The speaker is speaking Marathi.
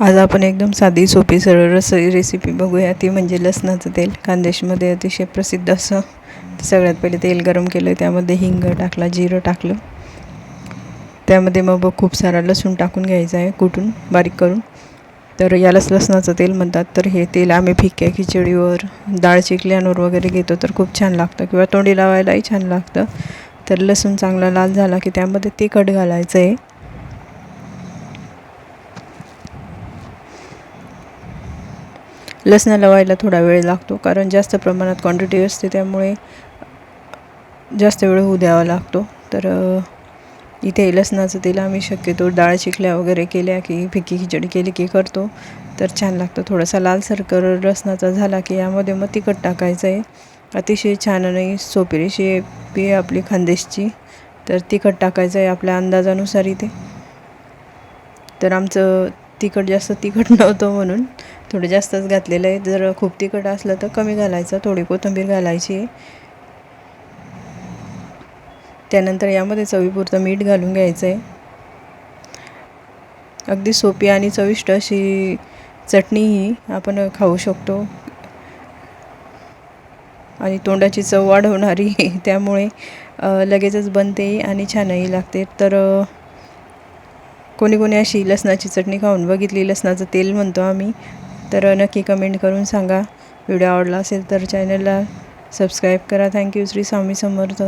आज आपण एकदम साधी सोपी सरळ रेसिपी बघूया, ती म्हणजे लसणाचं तेल. खानदेशमध्ये अतिशय प्रसिद्ध असं. सगळ्यात पहिले तेल गरम केलं, त्यामध्ये हिंग टाकला, जिरं टाकलं, त्यामध्ये मग खूप सारा लसूण टाकून घ्यायचा आहे, कुटून बारीक करून. तर यालाच लसणाचं तेल म्हणतात. तर हे तेल आम्ही फिक्क्या खिचडीवर, डाळ चिकल्यांवर वगैरे घेतो, तर खूप छान लागतं, किंवा तोंडी लावायलाही छान लागतं. तर लसूण चांगला लाल झाला की त्यामध्ये तिखट घालायचं आहे. लसणाला व्हायला थोडा वेळ लागतो, कारण जास्त प्रमाणात क्वांटिटी असते, त्यामुळे जास्त वेळ होऊ द्यावा लागतो. तर इथे लसणाचं तेल आम्ही शक्यतो डाळ चिकल्या वगैरे केल्या की फिक्की खिचडी केली की करतो, तर छान लागतं. थोडासा लालसर लसणाचा झाला की यामध्ये मग तिखट टाकायचं आहे. अतिशय छान आणि सोपी रेसिपी आहे आपली खानदेशची. तर तिखट टाकायचं आहे आपल्या अंदाजानुसार इथे. तर आमचं तिखट जास्त तिखट नव्हतं म्हणून थोडं जास्तच घातलेलं आहे. जर खूप तिखट असलं तर कमी घालायचं, थोडी कोथिंबीर घालायची आहे. त्यानंतर यामध्ये चवीपुरतं मीठ घालून घ्यायचं आहे. अगदी सोपी आणि चविष्ट अशी चटणीही आपण खाऊ शकतो आणि तोंडाची चव वाढवणारी त्यामुळे लगेचच बनते आणि छानही लागते. तर कोणी कोणी अशी लसणाची चटणी खाऊन बघितली, लसणाचं तेल म्हणतो आम्ही. तर नक्की कमेंट करून सांगा. व्हिडिओ आवडला असेल तर चॅनलला सबस्क्राईब करा. थँक्यू. श्री स्वामी समर्थ.